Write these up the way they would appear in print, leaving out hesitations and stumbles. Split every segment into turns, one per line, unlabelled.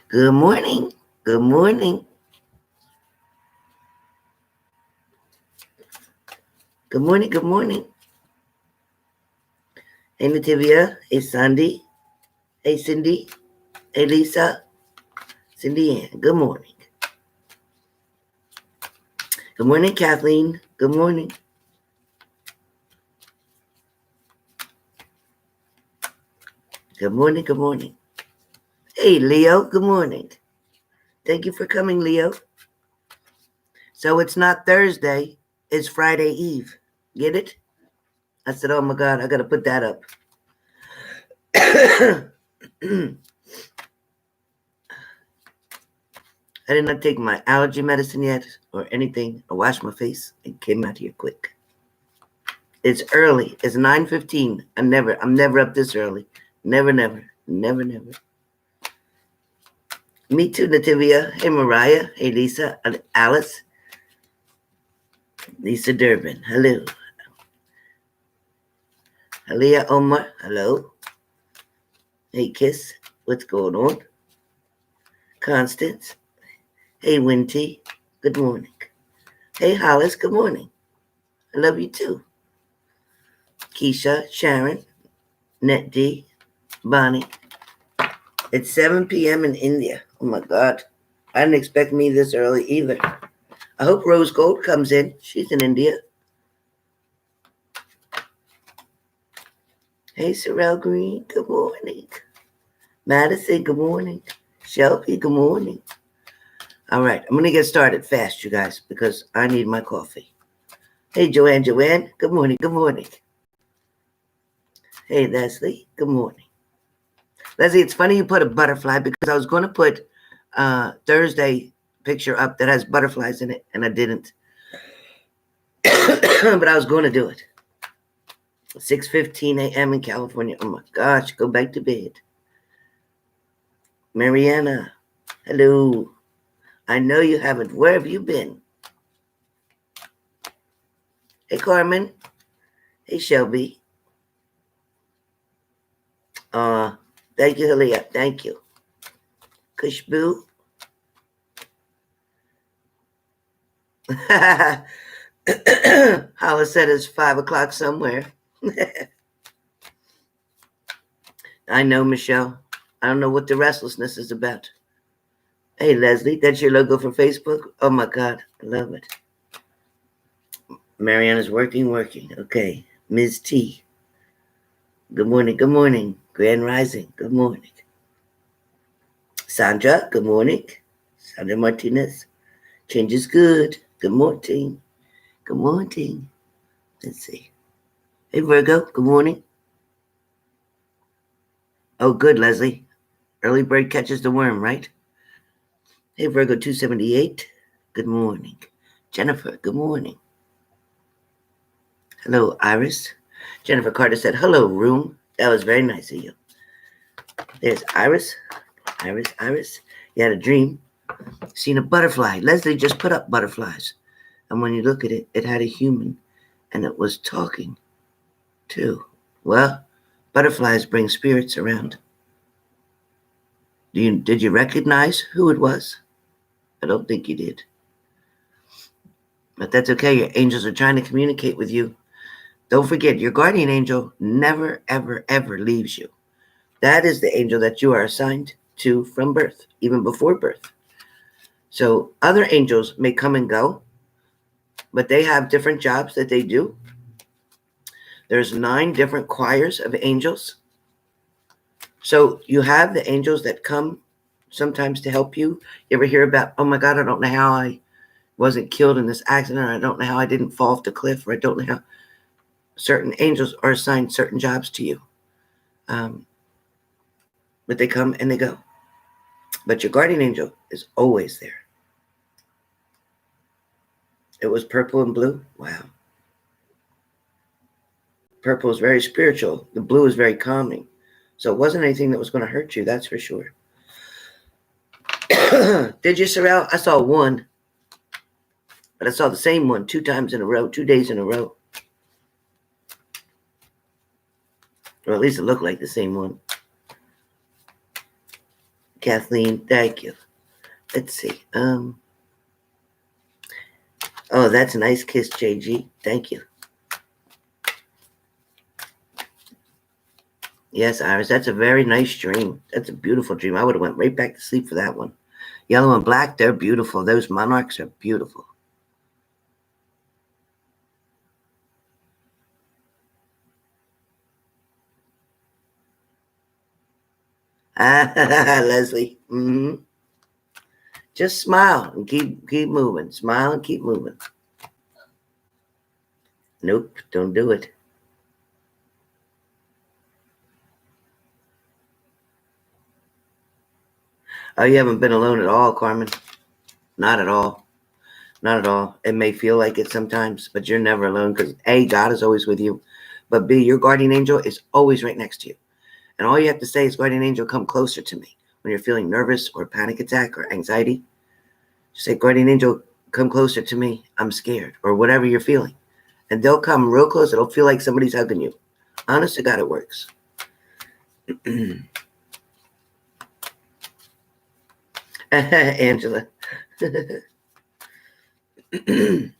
Good morning. Good morning. Good morning. Good morning. Hey, Nativia. Hey, Sandy. Hey, Cindy. Hey, Lisa. Cindy Ann. Good morning. Good morning, Kathleen. Good morning. Good morning. Good morning. Hey, Leo. Good morning. Thank you for coming, Leo. So it's not Thursday. It's Friday Eve. Get it? I said, oh my God, I got to put that up. I did not take my allergy medicine yet or anything. I washed my face and came out here quick. It's early. It's 9:15. I'm never up this early. Never. Me too, Nativia. Hey, Mariah. Hey, Lisa. Alice. Lisa Durbin. Hello. Halia Omar. Hello. Hey, Kiss. What's going on? Constance. Hey, Winty. Good morning. Hey, Hollis. Good morning. I love you too. Keisha. Sharon. Net D. Bonnie. It's 7 p.m. in India. Oh my God. I didn't expect me this early either. I hope Rose Gold comes in. She's in India. Hey, Sorrel Green. Good morning. Madison. Good morning. Shelby. Good morning. All right. I'm going to get started fast, you guys, because I need my coffee. Hey, Joanne. Good morning. Good morning. Hey, Leslie. Good morning. Leslie, it's funny you put a butterfly because I was going to put Thursday picture up that has butterflies in it, and I didn't. But I was going to do it. 6:15 a.m. in California. Oh my gosh, go back to bed. Mariana, hello. I know you haven't. Where have you been? Hey, Carmen. Hey, Shelby. Thank you, Halia. Thank you. Kushbu. Hala said it's 5 o'clock somewhere. I know, Michelle. I don't know what the restlessness is about. Hey, Leslie, that's your logo for Facebook? Oh, my God. I love it. Mariana's working. Okay. Ms. T. Good morning. Grand Rising. Good morning. Sandra, good morning. Sandra Martinez. Change is good. Good morning. Let's see. Hey, Virgo, good morning. Oh, good, Leslie. Early bird catches the worm, right? Hey, Virgo 278. Good morning. Jennifer, good morning. Hello, Iris. Jennifer Carter said, hello, room. That was very nice of you. There's Iris. You had a dream. Seen a butterfly. Leslie just put up butterflies. And when you look at it, it had a human. And it was talking, too. Well, butterflies bring spirits around. Did you recognize who it was? I don't think you did. But that's okay. Your angels are trying to communicate with you. Don't forget, your guardian angel never, ever, ever leaves you. That is the angel that you are assigned to from birth, even before birth. So other angels may come and go, but they have different jobs that they do. There's 9 different choirs of angels. So you have the angels that come sometimes to help you. You ever hear about, oh my God, I don't know how I wasn't killed in this accident, or I don't know how I didn't fall off the cliff, or I don't know how. Certain angels are assigned certain jobs to you. But they come and they go. But your guardian angel is always there. It was purple and blue. Wow. Purple is very spiritual. The blue is very calming. So it wasn't anything that was going to hurt you, that's for sure. Did you, Sorrel? I saw one. But I saw the same one 2 times in a row, 2 days in a row. Or at least it looked like the same one. Kathleen, thank you. Let's see. Oh, that's a nice kiss, JG. Thank you. Yes, Iris, that's a very nice dream. That's a beautiful dream. I would have went right back to sleep for that one. Yellow and black, they're beautiful. Those monarchs are beautiful. Leslie. Mm-hmm. Just smile and keep moving. Smile and keep moving. Nope, don't do it. Oh, you haven't been alone at all, Carmen. Not at all. Not at all. It may feel like it sometimes, but you're never alone because A, God is always with you. But B, your guardian angel is always right next to you. And all you have to say is, guardian angel, come closer to me. When you're feeling nervous or panic attack or anxiety, just say, guardian angel, come closer to me. I'm scared, or whatever you're feeling. And they'll come real close. It'll feel like somebody's hugging you. Honest to God, it works. Angela. You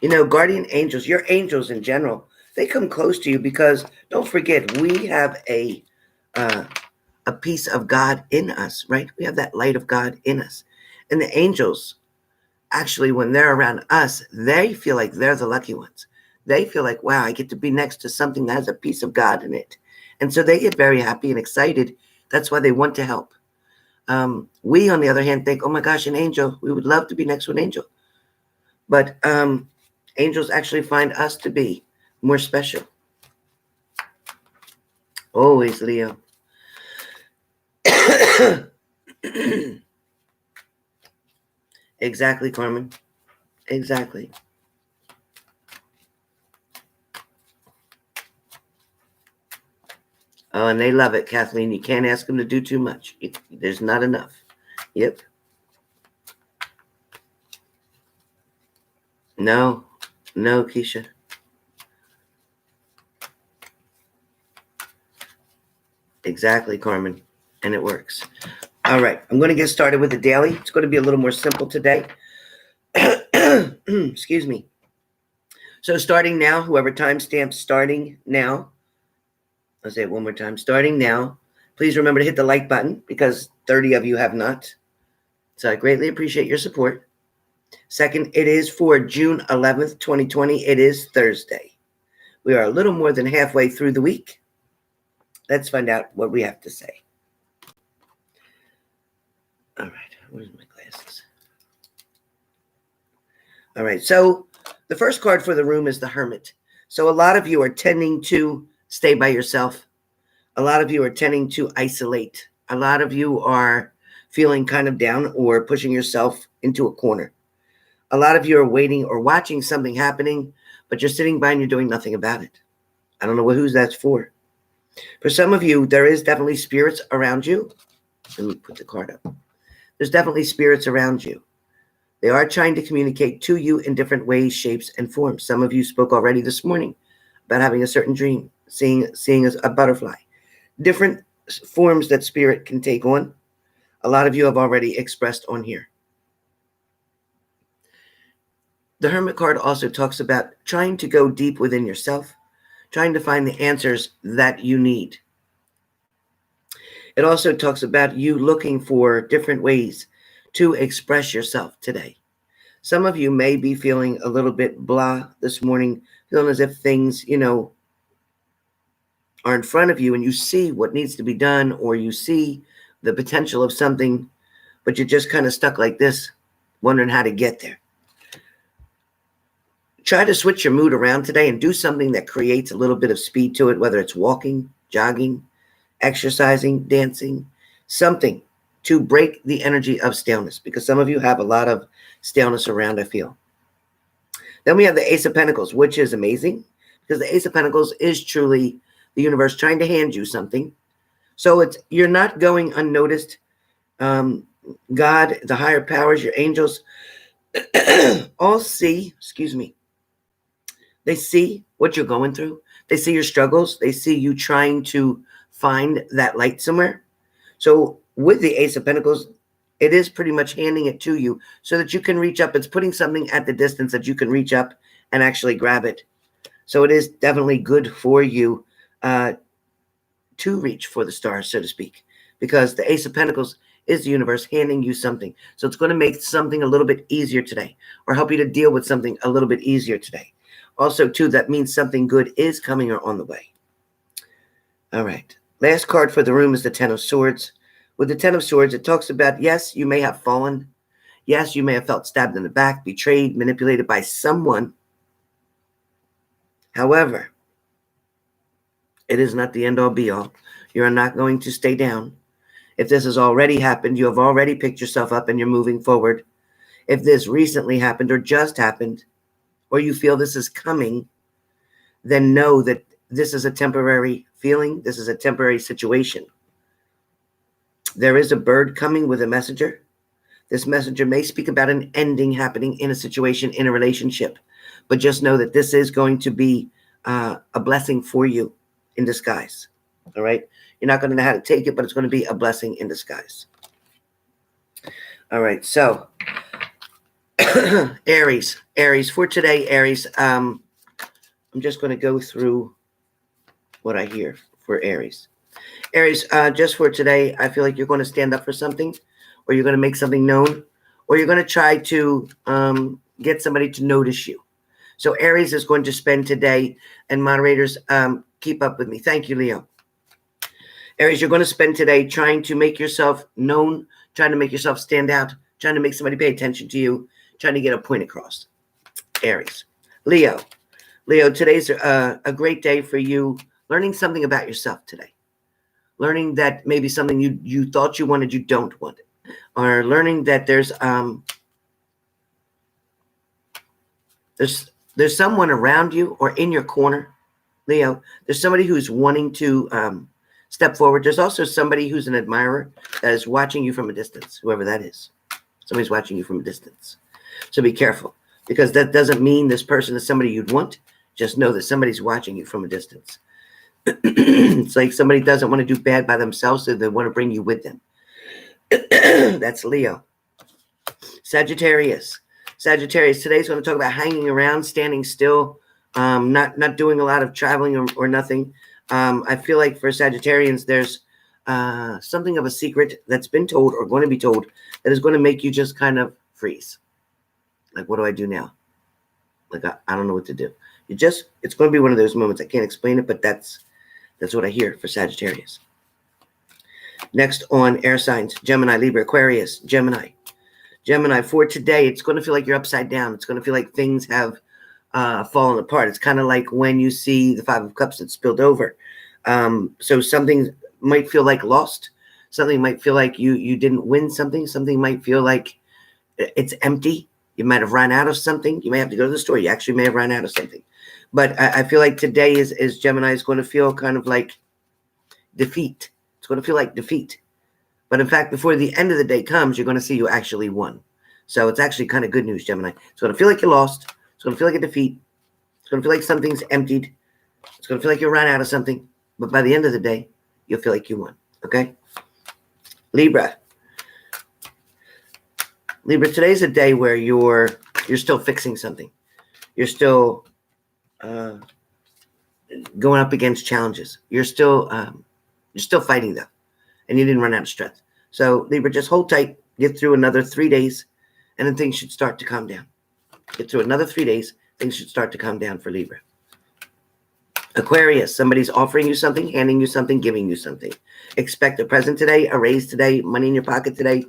know, guardian angels, your angels in general, they come close to you because don't forget, we have a piece of God in us, right? We have that light of God in us. And the angels, actually, when they're around us, they feel like they're the lucky ones. They feel like, wow, I get to be next to something that has a piece of God in it. And so they get very happy and excited. That's why they want to help. We, on the other hand, think, oh my gosh, an angel. We would love to be next to an angel. But angels actually find us to be more special. Always, Leo. Exactly, Carmen. Exactly. Oh, and they love it, Kathleen. You can't ask them to do too much. There's not enough. Yep. No, Keisha. Exactly, Carmen. And it works. All right. I'm going to get started with the daily. It's going to be a little more simple today. Excuse me. So starting now, whoever timestamps starting now, I'll say it one more time. Starting now, please remember to hit the like button because 30 of you have not. So I greatly appreciate your support. Second, it is for June 11th, 2020. It is Thursday. We are a little more than halfway through the week. Let's find out what we have to say. All right. Where's my glasses? All right. So the first card for the room is the Hermit. So a lot of you are tending to stay by yourself. A lot of you are tending to isolate. A lot of you are feeling kind of down or pushing yourself into a corner. A lot of you are waiting or watching something happening, but you're sitting by and you're doing nothing about it. I don't know whose that's for. For some of you, there is definitely spirits around you. Let me put the card up. There's definitely spirits around you. They are trying to communicate to you in different ways, shapes, and forms. Some of you spoke already this morning about having a certain dream, seeing a butterfly. Different forms that spirit can take on. A lot of you have already expressed on here. The Hermit card also talks about trying to go deep within yourself, trying to find the answers that you need. It also talks about you looking for different ways to express yourself today. Some of you may be feeling a little bit blah this morning, feeling as if things, are in front of you and you see what needs to be done, or you see the potential of something, but you're just kind of stuck like this, wondering how to get there. Try to switch your mood around today and do something that creates a little bit of speed to it, whether it's walking, jogging, exercising, dancing, something to break the energy of staleness, because some of you have a lot of staleness around, I feel. Then we have the Ace of Pentacles, which is amazing because the Ace of Pentacles is truly the universe trying to hand you something. So you're not going unnoticed. God, the higher powers, your angels, all see, they see what you're going through. They see your struggles. They see you trying to find that light somewhere. So with the Ace of Pentacles, it is pretty much handing it to you so that you can reach up. It's putting something at the distance that you can reach up and actually grab it. So it is definitely good for you to reach for the stars, so to speak, because the Ace of Pentacles is the universe handing you something. So it's going to make something a little bit easier today, or help you to deal with something a little bit easier today. Also, too, that means something good is coming or on the way. All right. Last card for the room is the Ten of Swords. With the Ten of Swords, it talks about, yes, you may have fallen. Yes, you may have felt stabbed in the back, betrayed, manipulated by someone. However, it is not the end-all be-all. You are not going to stay down. If this has already happened, you have already picked yourself up and you're moving forward. If this recently happened or just happened, or you feel this is coming, then know that this is a temporary feeling. This is a temporary situation. There is a bird coming with a messenger. This messenger may speak about an ending happening in a situation, in a relationship. But just know that this is going to be a blessing for you in disguise. All right? You're not going to know how to take it, but it's going to be a blessing in disguise. All right, so Aries for today, Aries. I'm just going to go through what I hear for Aries. Aries, just for today, I feel like you're going to stand up for something, or you're going to make something known, or you're going to try to get somebody to notice you. So Aries is going to spend today, and moderators, keep up with me. Thank you, Leo. Aries, you're going to spend today trying to make yourself known, trying to make yourself stand out, trying to make somebody pay attention to you, trying to get a point across. Aries. Leo, today's a great day for you learning something about yourself today. Learning that maybe something you thought you wanted, you don't want it. Or learning that there's someone around you or in your corner, Leo. There's somebody who's wanting to step forward. There's also somebody who's an admirer that is watching you from a distance, whoever that is. Somebody's watching you from a distance. So be careful, because that doesn't mean this person is somebody you'd want. Just know that somebody's watching you from a distance. It's like somebody doesn't want to do bad by themselves, so they want to bring you with them. That's Leo. Sagittarius, today's going to talk about hanging around, standing still, not doing a lot of traveling or nothing. I feel like for Sagittarians, there's something of a secret that's been told or going to be told that is going to make you just kind of freeze. Like, what do I do now? Like, I don't know what to do. It's going to be one of those moments. I can't explain it, but that's what I hear for Sagittarius. Next on air signs, Gemini, Libra, Aquarius, Gemini. For today, it's going to feel like you're upside down. It's going to feel like things have fallen apart. It's kind of like when you see the Five of Cups that spilled over. So something might feel like lost. Something might feel like you didn't win something. Something might feel like it's empty. You might have run out of something. You may have to go to the store. You actually may have run out of something. But I feel like today is Gemini is going to feel kind of like defeat. It's going to feel like defeat. But in fact, before the end of the day comes, you're going to see you actually won. So it's actually kind of good news, Gemini. It's going to feel like you lost. It's going to feel like a defeat. It's going to feel like something's emptied. It's going to feel like you ran out of something. But by the end of the day, you'll feel like you won. Okay? Libra, today's a day where you're still fixing something. You're still going up against challenges. You're still fighting them, and you didn't run out of strength. So Libra, just hold tight. Get through another 3 days, and then things should start to calm down. Get through another 3 days, things should start to calm down for Libra. Aquarius, somebody's offering you something, handing you something, giving you something. Expect a present today, a raise today, money in your pocket today,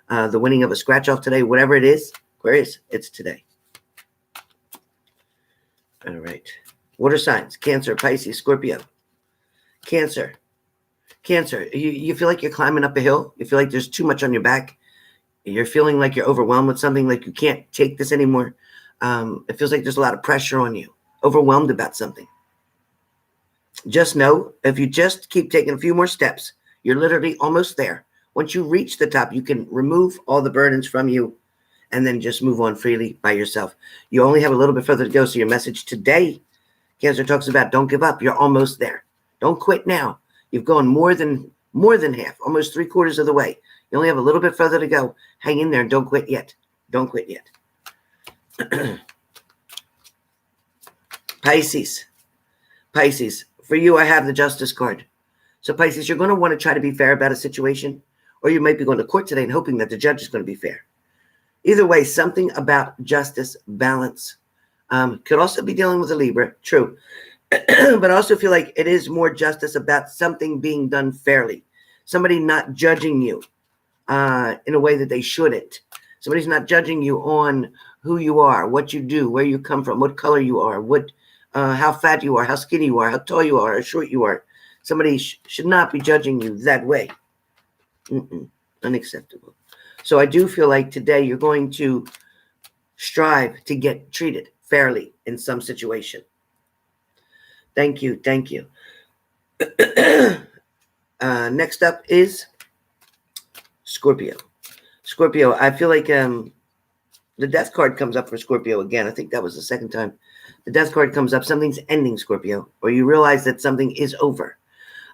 the winning of a scratch-off today, whatever it is, Aquarius, it's today. All right. Water signs, Cancer, Pisces, Scorpio. Cancer, you feel like you're climbing up a hill. You feel like there's too much on your back. You're feeling like you're overwhelmed with something, like you can't take this anymore. It feels like there's a lot of pressure on you, overwhelmed about something. Just know, if you just keep taking a few more steps, you're literally almost there. Once you reach the top, you can remove all the burdens from you and then just move on freely by yourself. You only have a little bit further to go. So your message today, Cancer, talks about don't give up. You're almost there. Don't quit now. You've gone more than half, almost 3/4 of the way. You only have a little bit further to go. Hang in there and don't quit yet. Don't quit yet. Pisces. Pisces. For you, I have the Justice card. So Pisces, you're going to want to try to be fair about a situation, or you might be going to court today and hoping that the judge is going to be fair. Either way, something about justice, balance. Could also be dealing with a Libra, true. But I also feel like it is more justice about something being done fairly. Somebody not judging you in a way that they shouldn't. Somebody's not judging you on who you are, what you do, where you come from, what color you are, how fat you are, how skinny you are, how tall you are, how short you are. Somebody should not be judging you that way. Unacceptable. So I do feel like today you're going to strive to get treated fairly in some situation. Thank you. Thank you. Next up is Scorpio. Scorpio, I feel like the death card comes up for Scorpio again. I think that was the second time. The death card comes up. Something's ending, Scorpio, or you realize that something is over.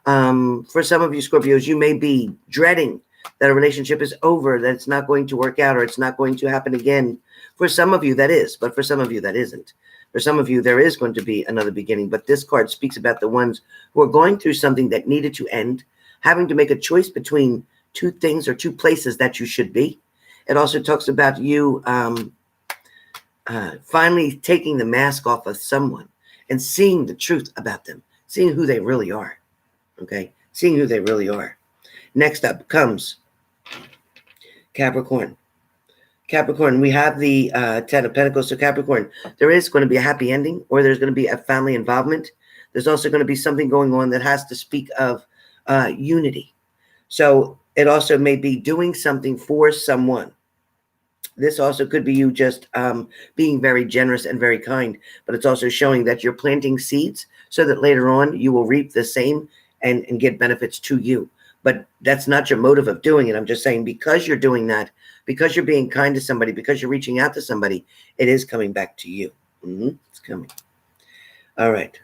For some of you Scorpios, you may be dreading that a relationship is over, that it's not going to work out, or it's not going to happen again. For some of you, that is, but for some of you, that isn't. For some of you, there is going to be another beginning, but this card speaks about the ones who are going through something that needed to end, having to make a choice between two things or two places that you should be. It also talks about you finally taking the mask off of someone and seeing the truth about them, seeing who they really are. Okay, seeing who they really are. Next up comes Capricorn. Capricorn, we have the Ten of Pentacles. So Capricorn, there is going to be a happy ending, or there's going to be a family involvement. There's also going to be something going on that has to speak of unity. So it also may be doing something for someone. This also could be you just being very generous and very kind, but it's also showing that you're planting seeds so that later on you will reap the same and get benefits to you. But that's not your motive of doing it. I'm just saying, because you're doing that, because you're being kind to somebody, because you're reaching out to somebody, it is coming back to you. It's coming. All right.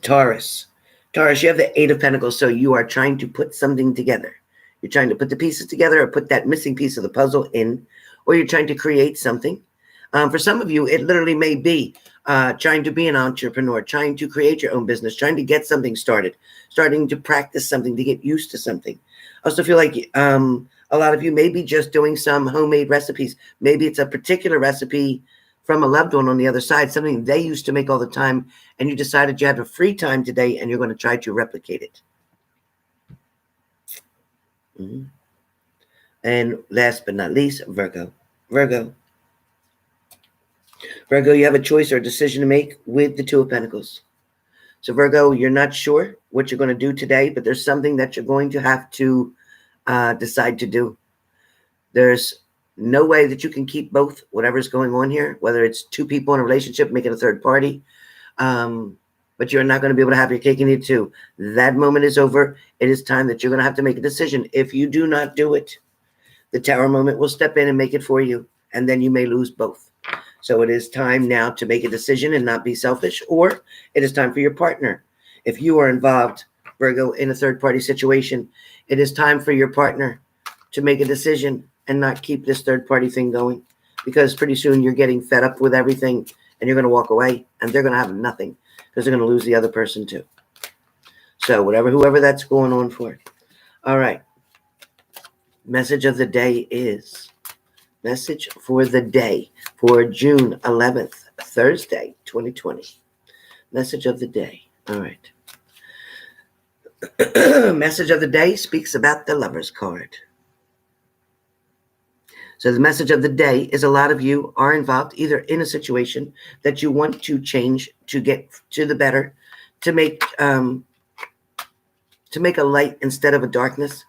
Taurus. Taurus, you have the Eight of Pentacles, so you are trying to put something together. You're trying to put the pieces together, or put that missing piece of the puzzle in, or you're trying to create something. For some of you, it literally may be trying to be an entrepreneur, trying to create your own business, trying to get something started, starting to practice something, to get used to something. I also feel like a lot of you may be just doing some homemade recipes. Maybe it's a particular recipe from a loved one on the other side, something they used to make all the time, and you decided you had a free time today and you're going to try to replicate it. And last but not least, Virgo. Virgo, you have a choice or a decision to make with the Two of Pentacles. So Virgo, you're not sure what you're going to do today, but there's something that you're going to have to decide to do. There's no way that you can keep both, whatever's going on here, whether it's two people in a relationship making a third party, but you're not going to be able to have your cake and eat it too. That moment is over. It is time that you're going to have to make a decision. If you do not do it, the Tower moment will step in and make it for you, and then you may lose both. So it is time now to make a decision and not be selfish, or it is time for your partner. If you are involved, Virgo, in a third-party situation, it is time for your partner to make a decision and not keep this third-party thing going, because pretty soon you're getting fed up with everything and you're going to walk away, and they're going to have nothing because they're going to lose the other person too. So whoever that's going on for. All right. Message of the day is... Message for the day for June 11th, Thursday, 2020. Message of the day. All right. Message of the day speaks about the Lover's card. So the message of the day is a lot of you are involved either in a situation that you want to change, to get to the better, to make a light instead of a darkness.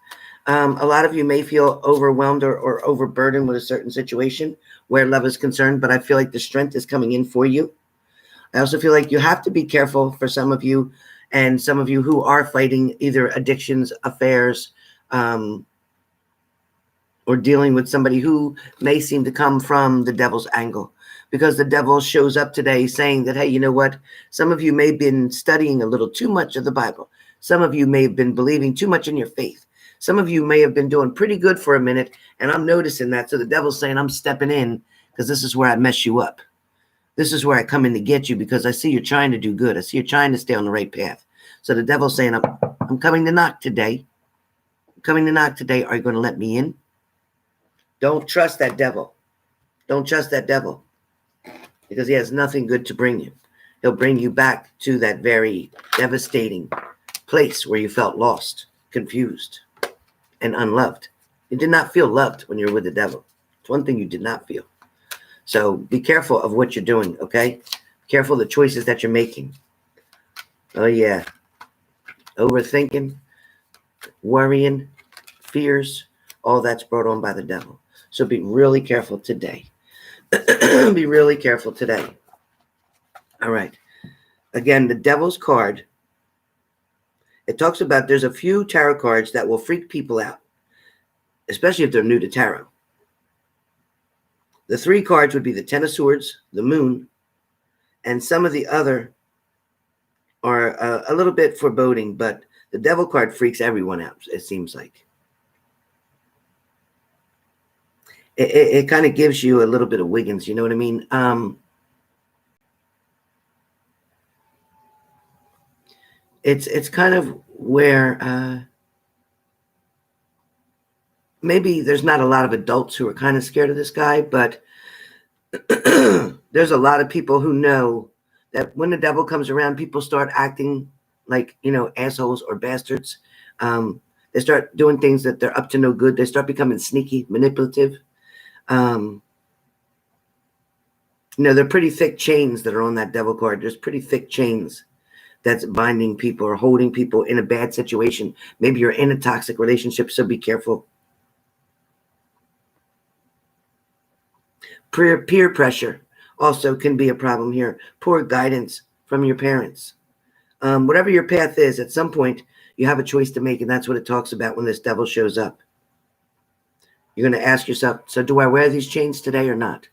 A lot of you may feel overwhelmed or overburdened with a certain situation where love is concerned, but I feel like the strength is coming in for you. I also feel like you have to be careful for some of you, and some of you who are fighting either addictions, affairs, or dealing with somebody who may seem to come from the devil's angle, because the devil shows up today saying that, hey, you know what? Some of you may have been studying a little too much of the Bible, Some of you may have been believing too much in your faith. Some of you may have been doing pretty good for a minute, and I'm noticing that. So the devil's saying, I'm stepping in because this is where I mess you up. This is where I come in to get you because I see you're trying to do good. I see you're trying to stay on the right path. So the devil's saying, I'm coming to knock today. I'm coming to knock today. Are you going to let me in? Don't trust that devil. Don't trust that devil because he has nothing good to bring you. He'll bring you back to that very devastating place where you felt lost, confused, and unloved. You did not feel loved when you were with the devil. It's one thing you did not feel. So be careful of what you're doing, okay? Careful of the choices that you're making. Oh, yeah. Overthinking, worrying, fears, all that's brought on by the devil. So be really careful today. Be really careful today. All right. Again, the devil's card. It talks about there's a few tarot cards that will freak people out, especially if they're new to tarot. The 3 cards would be the Ten of Swords, the Moon, and some of the other are a little bit foreboding, but the Devil card freaks everyone out, it seems like. It kind of gives you a little bit of Wiggins, you know what I mean? It's kind of where maybe there's not a lot of adults who are kind of scared of this guy, but there's a lot of people who know that when the devil comes around, people start acting like, assholes or bastards. They start doing things that they're up to no good. They start becoming sneaky, manipulative. They're pretty thick chains that are on that devil card. There's pretty thick chains that's binding people or holding people in a bad situation. Maybe you're in a toxic relationship, so be careful. Peer pressure also can be a problem here. Poor guidance from your parents. Whatever your path is, at some point, you have a choice to make, and that's what it talks about when this devil shows up. You're going to ask yourself, so do I wear these chains today or not?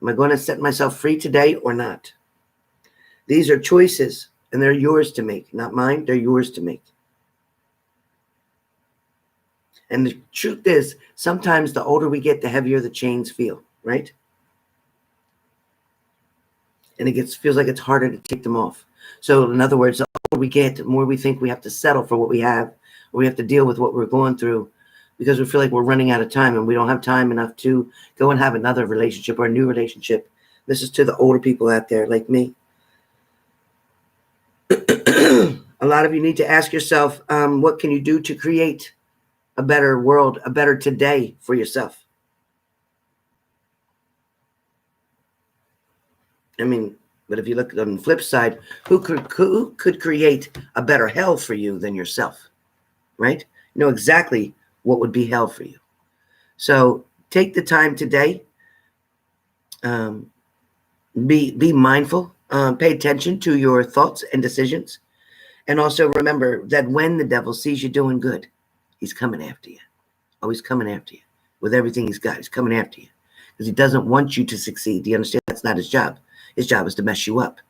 Am I going to set myself free today or not? These are choices, and they're yours to make. Not mine, they're yours to make. And the truth is, sometimes the older we get, the heavier the chains feel, right? And it feels like it's harder to take them off. So in other words, the older we get, the more we think we have to settle for what we have, or we have to deal with what we're going through, because we feel like we're running out of time and we don't have time enough to go and have another relationship or a new relationship. This is to the older people out there like me. A lot of you need to ask yourself, what can you do to create a better world, a better today for yourself? I mean, but if you look on the flip side, who could create a better hell for you than yourself, right? You know exactly what would be hell for you. So take the time today. Be mindful. Pay attention to your thoughts and decisions. And also remember that when the devil sees you doing good, he's coming after you. Oh, he's coming after you with everything he's got. He's coming after you because he doesn't want you to succeed. Do you understand? That's not his job. His job is to mess you up.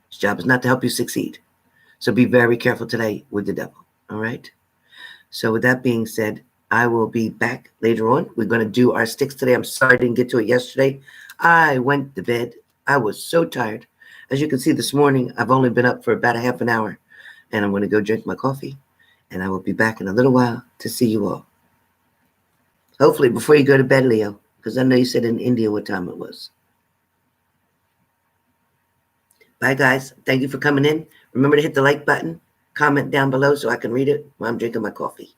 His job is not to help you succeed. So be very careful today with the devil. All right? So with that being said, I will be back later on. We're going to do our sticks today. I'm sorry I didn't get to it yesterday. I went to bed. I was so tired. As you can see this morning, I've only been up for about a half an hour. And I'm going to go drink my coffee. And I will be back in a little while to see you all. Hopefully before you go to bed, Leo, because I know you said in India what time it was. Bye, guys. Thank you for coming in. Remember to hit the like button, comment down below so I can read it while I'm drinking my coffee.